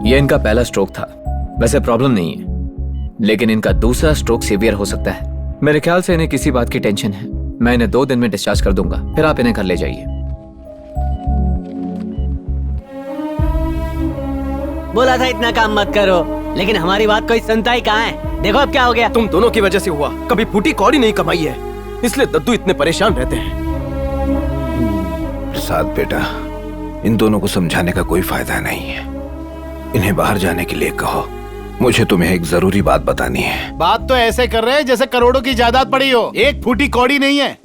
ये इनका पहला स्ट्रोक था। वैसे प्रॉब्लम नहीं है, लेकिन इनका दूसरा स्ट्रोक सीवियर हो सकता है। मेरे ख्याल से इन्हें किसी बात की टेंशन है। मैं इन्हें 2 दिन में डिस्चार्ज कर दूंगा, फिर आप इन्हें घर ले जाइए। बोला था इतना काम मत करो, लेकिन हमारी बात कोई सुनता ही कहाँ है। देखो अब क्या हो गया। तुम दोनों की वजह से हुआ। कभी फूटी कौड़ी नहीं कमाई है, इसलिए दद्दू इतने परेशान रहते हैं। प्रसाद बेटा, इन दोनों को समझाने का कोई फायदा नहीं है। इन्हें बाहर जाने के लिए कहो। मुझे तुम्हें एक जरूरी बात बतानी है। बात तो ऐसे कर रहे हैं जैसे करोड़ों की जायदाद पड़ी हो, एक फूटी कौड़ी नहीं है।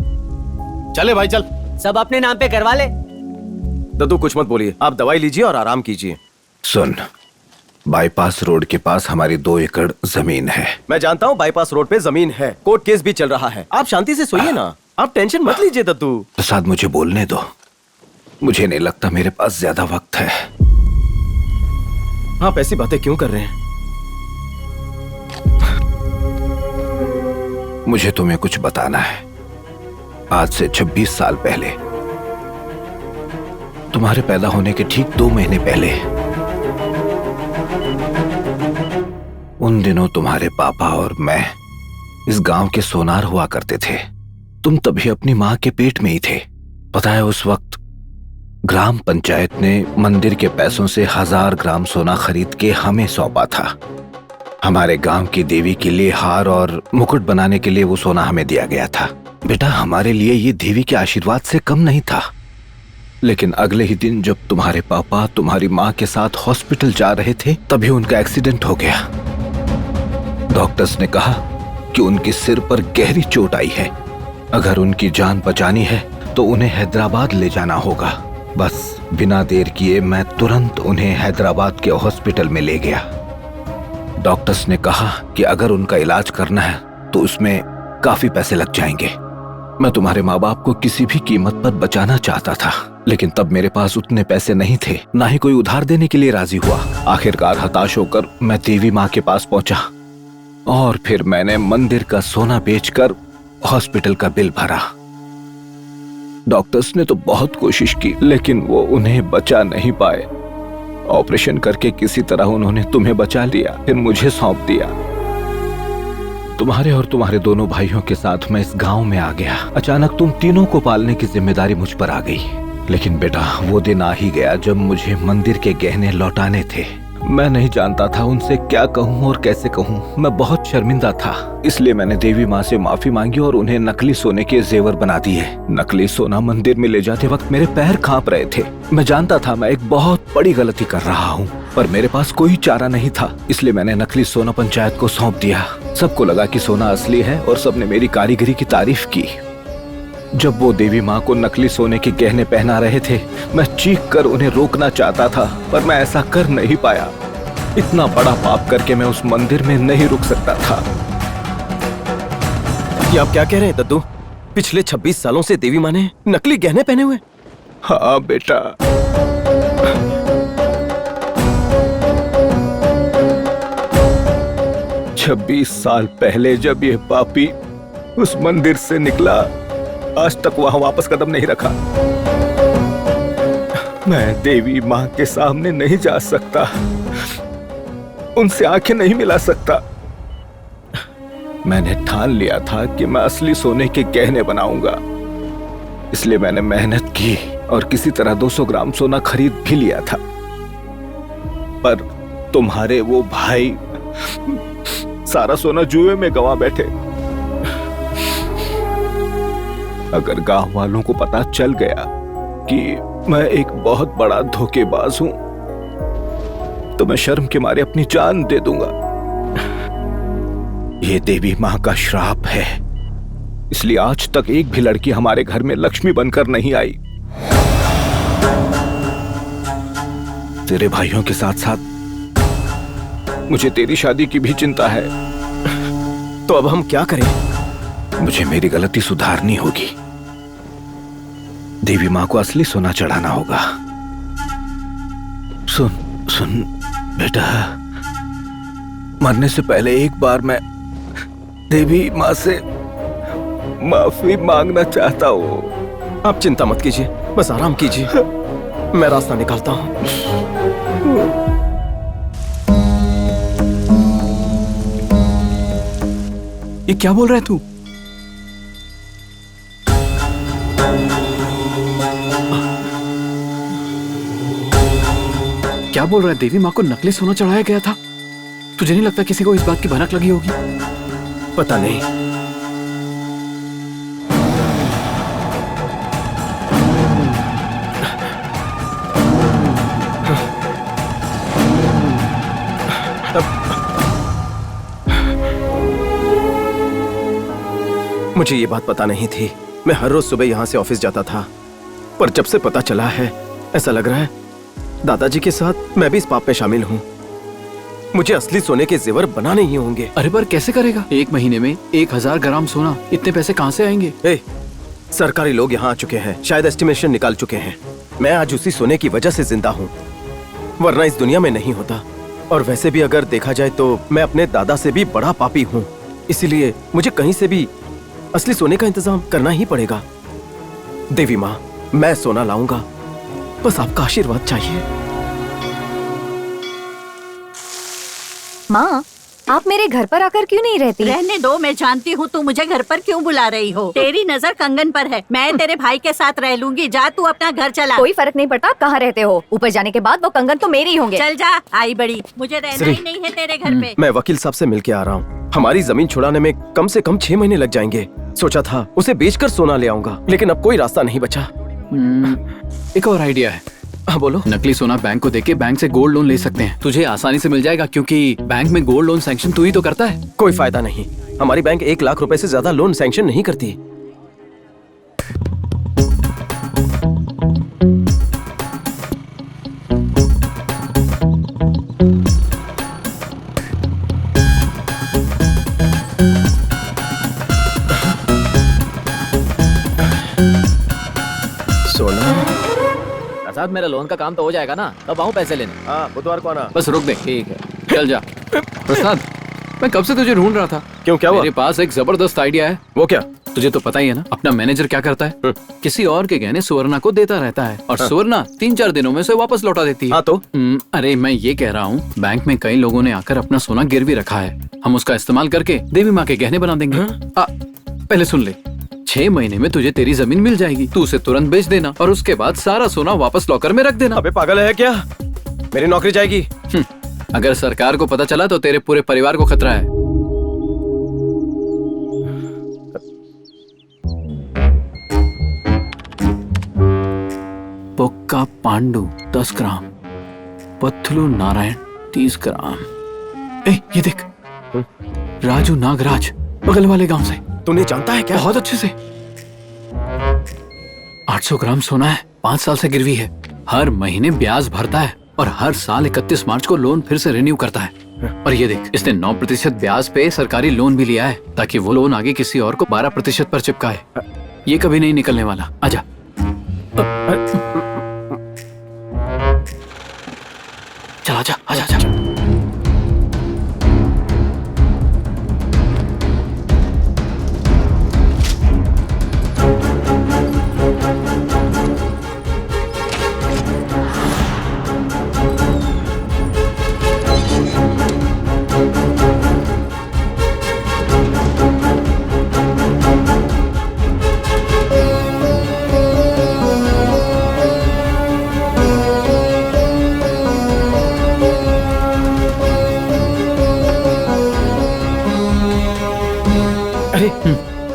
चले भाई चल। सब अपने नाम पे करवा ले। दद्दू कुछ मत बोलिए, आप दवाई लीजिए और आराम कीजिए। सुन, बाईपास रोड के पास हमारी 2 एकड़ जमीन है। मैं जानता हूँ बाईपास रोड पे जमीन है, कोर्ट केस भी चल रहा है। आप शांति से सोइए ना, आप टेंशन मत लीजिए दद्दू। प्रसाद मुझे बोलने दो। मुझे नहीं लगता मेरे पास ज्यादा वक्त है। आप ऐसी बातें क्यों कर रहे हैं? मुझे तुम्हें कुछ बताना है। आज से 26 साल पहले, तुम्हारे पैदा होने के ठीक 2 महीने पहले, उन दिनों तुम्हारे पापा और मैं इस गांव के सोनार हुआ करते थे। तुम तभी अपनी मां के पेट में ही थे। पता है, उस वक्त ग्राम पंचायत ने मंदिर के पैसों से 1000 ग्राम सोना खरीद के हमें सौंपा था। हमारे गांव की देवी के लिए हार और मुकुट बनाने के लिए वो सोना हमें दिया गया था। बेटा, हमारे लिए ये देवी के आशीर्वाद से कम नहीं था। लेकिन अगले ही दिन जब तुम्हारे पापा तुम्हारी माँ के साथ हॉस्पिटल जा रहे थे, तभी उनका एक्सीडेंट हो गया। डॉक्टर्स ने कहा कि उनके सिर पर गहरी चोट आई है। अगर उनकी जान बचानी है तो उन्हें हैदराबाद ले जाना होगा। बस बिना देर किए मैं तुरंत उन्हें हैदराबाद के हॉस्पिटल में ले गया। डॉक्टर्स ने कहा कि अगर उनका इलाज करना है तो उसमें काफी पैसे लग जाएंगे। मैं तुम्हारे माँ बाप को किसी भी कीमत पर बचाना चाहता था, लेकिन तब मेरे पास उतने पैसे नहीं थे, ना ही कोई उधार देने के लिए राजी हुआ। आखिरकार हताश होकर मैं देवी माँ के पास पहुंचा और फिर मैंने मंदिर का सोना बेचकर हॉस्पिटल का बिल भरा। डॉक्टर्स ने तो बहुत कोशिश की, लेकिन वो उन्हें बचा नहीं पाए। ऑपरेशन करके किसी तरह उन्होंने तुम्हें बचा लिया, फिर मुझे सौंप दिया। तुम्हारे और तुम्हारे दोनों भाइयों के साथ मैं इस गांव में आ गया। अचानक तुम तीनों को पालने की जिम्मेदारी मुझ पर आ गई। लेकिन बेटा, वो दिन आ ही गया जब मुझे मंदिर के गहने लौटाने थे। मैं नहीं जानता था उनसे क्या कहूँ और कैसे कहूँ। मैं बहुत शर्मिंदा था, इसलिए मैंने देवी माँ से माफी मांगी और उन्हें नकली सोने के जेवर बना दिए। नकली सोना मंदिर में ले जाते वक्त मेरे पैर कांप रहे थे। मैं जानता था मैं एक बहुत बड़ी गलती कर रहा हूँ, पर मेरे पास कोई चारा नहीं था, इसलिए मैंने नकली सोना पंचायत को सौंप दिया। सबको लगा कि सोना असली है और सबने मेरी कारीगरी की तारीफ की। जब वो देवी माँ को नकली सोने के गहने पहना रहे थे, मैं चीख कर उन्हें रोकना चाहता था, पर मैं ऐसा कर नहीं पाया। इतना बड़ा पाप करके मैं उस मंदिर में नहीं रुक सकता था। ये आप क्या कह रहे हैं दद्दू? पिछले 26 सालों से देवी माँ ने नकली गहने पहने हुए? हाँ बेटा, छब्बीस साल पहले जब ये पापी उस मंदिर से निकला, आज तक वहां वापस कदम नहीं रखा। मैं देवी माँ के सामने नहीं जा सकता, उनसे आंखें नहीं मिला सकता। मैंने ठान लिया था कि मैं असली सोने के गहने बनाऊंगा, इसलिए मैंने मेहनत की और किसी तरह 200 ग्राम सोना खरीद भी लिया था। पर तुम्हारे वो भाई सारा सोना जुए में गंवा बैठे। अगर गांव वालों को पता चल गया कि मैं एक बहुत बड़ा धोखेबाज हूं, तो मैं शर्म के मारे अपनी जान दे दूंगा। ये देवी माँ का श्राप है, इसलिए आज तक एक भी लड़की हमारे घर में लक्ष्मी बनकर नहीं आई। तेरे भाइयों के साथ साथ मुझे तेरी शादी की भी चिंता है। तो अब हम क्या करें? मुझे मेरी गलती सुधारनी होगी। देवी माँ को असली सोना चढ़ाना होगा। सुन सुन बेटा, मरने से पहले एक बार मैं देवी माँ से माफी मांगना चाहता हूँ। आप चिंता मत कीजिए, बस आराम कीजिए, मैं रास्ता निकालता हूँ। ये क्या बोल रहा है तू? क्या बोल रहा है? देवी माँ को नकली सोना चढ़ाया गया था। तुझे नहीं लगता किसी को इस बात की भनक लगी होगी? पता नहीं। मुझे ये बात पता नहीं थी। मैं हर रोज सुबह यहाँ से ऑफिस जाता था, पर जब से पता चला है, ऐसा लग रहा है दादाजी के साथ मैं भी इस पाप में शामिल हूँ। मुझे असली सोने के जेवर बनाने ही होंगे। अरे पर कैसे करेगा? एक महीने में 1000 ग्राम सोना, इतने पैसे कहाँ से आएंगे? सरकारी लोग यहाँ आ चुके हैं, शायद एस्टिमेशन निकाल चुके हैं। मैं आज उसी सोने की वजह से जिंदा हूँ, वरना इस दुनिया में नहीं होता। और वैसे भी अगर देखा जाए तो मैं अपने दादा से भी बड़ा पापी हूँ, इसीलिए मुझे कहीं से भी असली सोने का इंतजाम करना ही पड़ेगा। देवी माँ, मैं सोना लाऊंगा, बस आपका आशीर्वाद चाहिए। माँ, आप मेरे घर पर आकर क्यों नहीं रहती? रहने दो, मैं जानती हूँ तू मुझे घर पर क्यों बुला रही हो। तेरी नजर कंगन पर है, मैं तेरे भाई के साथ रह लूंगी। जा तू अपना घर चला। कोई फर्क नहीं पड़ता आप कहाँ रहते हो, ऊपर जाने के बाद वो कंगन तो मेरे ही होंगे। चल जा, आई बड़ी, मुझे रहना ही नहीं है तेरे घर पे। मैं वकील साहब से मिलके आ रहा हूँ। हमारी जमीन छुड़ाने में कम से कम 6 महीने लग जाएंगे। सोचा था उसे बेचकर सोना ले आऊंगा, लेकिन अब कोई रास्ता नहीं बचा। एक और आइडिया है। हाँ बोलो। नकली सोना बैंक को देके बैंक से गोल्ड लोन ले सकते हैं। तुझे आसानी से मिल जाएगा, क्योंकि बैंक में गोल्ड लोन सैंक्शन तू ही तो करता है। कोई फायदा नहीं, हमारी बैंक 1 लाख रुपए से ज्यादा लोन सैंक्शन नहीं करती। सोना। प्रसाद, मेरा लोन का काम तो हो जाएगा ना? कब आऊँ पैसे लेने? हाँ, बुधवार को आना। बस रुक दे। ठीक है। चल जा। प्रसाद, मैं कब से तुझे ढूंढ रहा था। क्यों, क्या हुआ? मेरे पास एक जबरदस्त आइडिया है। वो क्या? तुझे तो पता ही है ना, अपना मैनेजर क्या करता है, किसी और के गहने सुवर्णा को देता रहता है और सुवर्णा 3-4 दिनों में उसे वापस लौटा देती है। हाँ तो? अरे मैं ये कह रहा हूँ, बैंक में कई लोगों ने आकर अपना सोना गिरवी रखा है, हम उसका इस्तेमाल करके देवी माँ के गहने बना देंगे। पहले सुन ले, 6 महीने में तुझे तेरी जमीन मिल जाएगी, तू उसे तुरंत बेच देना और उसके बाद सारा सोना वापस लॉकर में रख देना। अबे पागल है क्या? मेरी नौकरी जाएगी। अगर सरकार को पता चला तो तेरे पूरे परिवार को खतरा है। पक्का पांडु 10 ग्राम, पत्थलू नारायण 30 ग्राम। ये देख, राजू नागराज बगल वाले गांव से। तूने जानता है क्या? बहुत अच्छे से। 800 ग्राम सोना है, 5 साल से गिरवी है, हर महीने ब्याज भरता है और हर साल 31 मार्च को लोन फिर से रिन्यू करता है। और ये देख, इसने 9% ब्याज पे सरकारी लोन भी लिया है, ताकि वो लोन आगे किसी और को 12% पर चिपकाए। ये कभी नहीं निकलने वाला। आजा। चल आजा, आजा, आजा।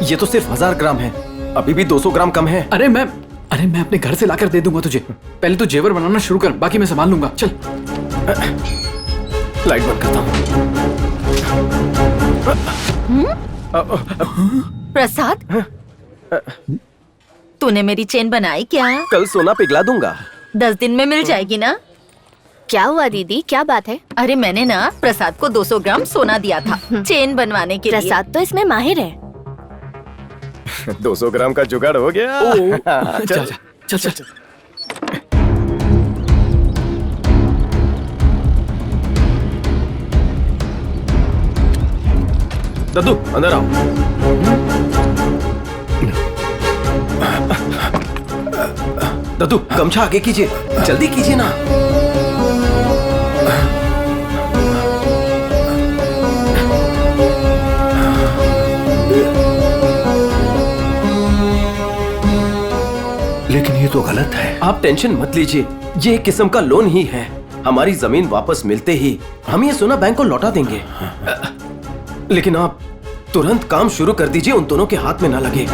ये तो सिर्फ 1000 ग्राम है, अभी भी 200 ग्राम कम है। अरे मैं अपने घर से लाकर दे दूंगा तुझे। पहले तू जेवर बनाना शुरू कर, बाकी मैं संभाल लूंगा। चल। लाइट बंद करता हूँ। प्रसाद, तूने मेरी चेन बनाई क्या? कल सोना पिघला दूंगा। 10 दिन में मिल जाएगी ना? क्या हुआ दीदी, क्या बात है? अरे मैंने ना प्रसाद को 200 ग्राम सोना दिया था चेन बनवाने के लिए। प्रसाद तो इसमें माहिर है। 200 ग्राम का जुगाड़ हो गया। चल चल चल चल। दद्दू अंदर आओ। दद्दू गमछा आगे कीजिए, जल्दी कीजिए ना। लेकिन ये तो गलत है। आप टेंशन मत लीजिए, ये एक किस्म का लोन ही है। हमारी जमीन वापस मिलते ही हम ये सोना बैंक को लौटा देंगे। लेकिन आप तुरंत काम शुरू कर दीजिए, उन दोनों के हाथ में ना लगे।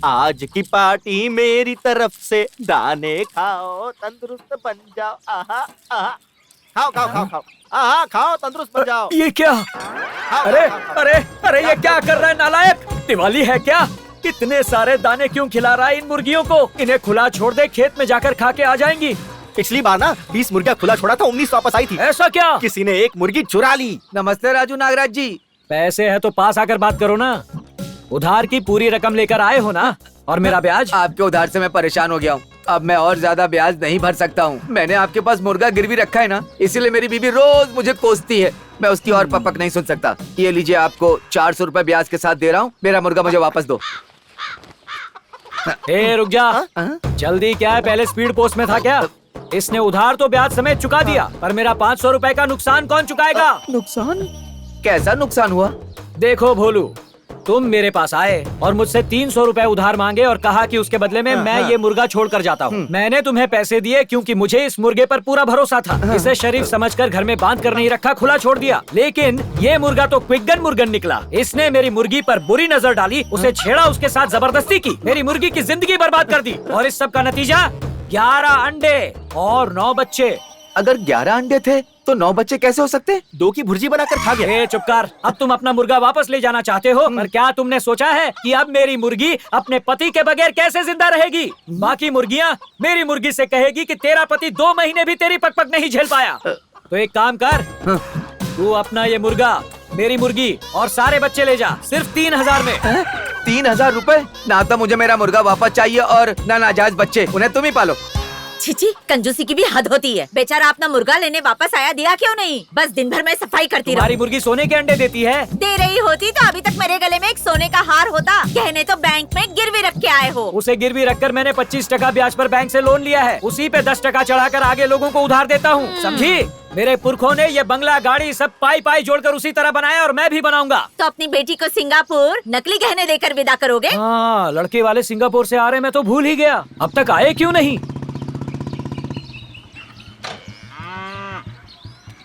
आज की पार्टी मेरी तरफ से, दाने खाओ तंदुरुस्त बन जाओ। आहा आहा, खाओ खाओ खाओ खाओ, आहा खाओ तंदुरुस्त बन जाओ। ये क्या? अरे अरे अरे ये क्या कर रहा है नालायक? दिवाली है क्या? इतने सारे दाने क्यों खिला रहा है इन मुर्गियों को? इन्हें खुला छोड़ दे, खेत में जाकर खा के आ जाएंगी। पिछली बार ना 20 मुर्गियां खुला छोड़ा था, 19 वापस आई थी। ऐसा क्या? किसी ने एक मुर्गी चुरा ली। नमस्ते राजू नागराज जी। पैसे है तो पास आकर बात करो ना। उधार की पूरी रकम लेकर आए हो ना? और मेरा ब्याज? आपके उधार से मैं परेशान हो गया हूँ। अब मैं और ज्यादा ब्याज नहीं भर सकता हूँ। मैंने आपके पास मुर्गा गिरवी रखा है ना, इसीलिए मेरी बीवी रोज मुझे कोसती है। मैं उसकी और पपक नहीं सुन सकता। ये लीजिए, आपको 400 रुपए ब्याज के साथ दे रहा हूँ। मेरा मुर्गा मुझे वापस दो। ए रुक जा। जल्दी क्या है? पहले स्पीड पोस्ट में था क्या? इसने उधार तो ब्याज समेत चुका दिया, पर मेरा 500 रुपए का नुकसान कौन चुकाएगा? नुकसान? कैसा नुकसान हुआ? देखो भोलू, तुम मेरे पास आए और मुझसे 300 रुपए उधार मांगे और कहा कि उसके बदले में मैं ये मुर्गा छोड़कर जाता हूँ। मैंने तुम्हें पैसे दिए क्योंकि मुझे इस मुर्गे पर पूरा भरोसा था। इसे शरीफ समझकर घर में बांध कर नहीं रखा, खुला छोड़ दिया। लेकिन ये मुर्गा तो क्विकगन मुर्गन निकला। इसने मेरी मुर्गी पर बुरी नजर डाली, उसे छेड़ा, उसके साथ जबरदस्ती की, मेरी मुर्गी की जिंदगी बर्बाद कर दी। और इस सब का नतीजा 11 अंडे और 9 बच्चे। अगर 11 अंडे थे तो 9 बच्चे कैसे हो सकते? 2 की भुर्जी बनाकर खा गया। ए चुप कर। अब तुम अपना मुर्गा वापस ले जाना चाहते हो, पर क्या तुमने सोचा है कि अब मेरी मुर्गी अपने पति के बगैर कैसे जिंदा रहेगी? बाकी मुर्गियाँ मेरी मुर्गी से कहेगी कि तेरा पति 2 महीने भी तेरी पकपक नहीं झेल पाया। तो एक काम कर, तू अपना ये मुर्गा, मेरी मुर्गी और सारे बच्चे ले जा, सिर्फ 3000 में। 3000 रुपए? ना तो मुझे मेरा मुर्गा वापस चाहिए और ना नाजायज बच्चे, उन्हें तुम ही पालो। छिची, कंजूसी की भी हद होती है। बेचारा अपना मुर्गा लेने वापस आया, दिया क्यों नहीं? बस दिन भर में सफाई करती रही। तुम्हारी मुर्गी सोने के अंडे देती है? दे रही होती तो अभी तक मेरे गले में एक सोने का हार होता। कहने तो बैंक में गिरवी रख के आए हो। उसे गिरवी रखकर मैंने 25% ब्याज पर बैंक से लोन लिया है। उसी पे 10% चढ़ाकर आगे लोगों को उधार देता हूँ, समझी? मेरे पुरखों ने ये बंगला, गाड़ी सब पाई पाई जोड़कर उसी तरह बनाया और मैं भी बनाऊंगा। तो अपनी बेटी को सिंगापुर नकली गहने देकर विदा करोगे? हाँ, लड़के वाले सिंगापुर से आ रहे, मैं तो भूल ही गया। अब तक आए क्यों नहीं?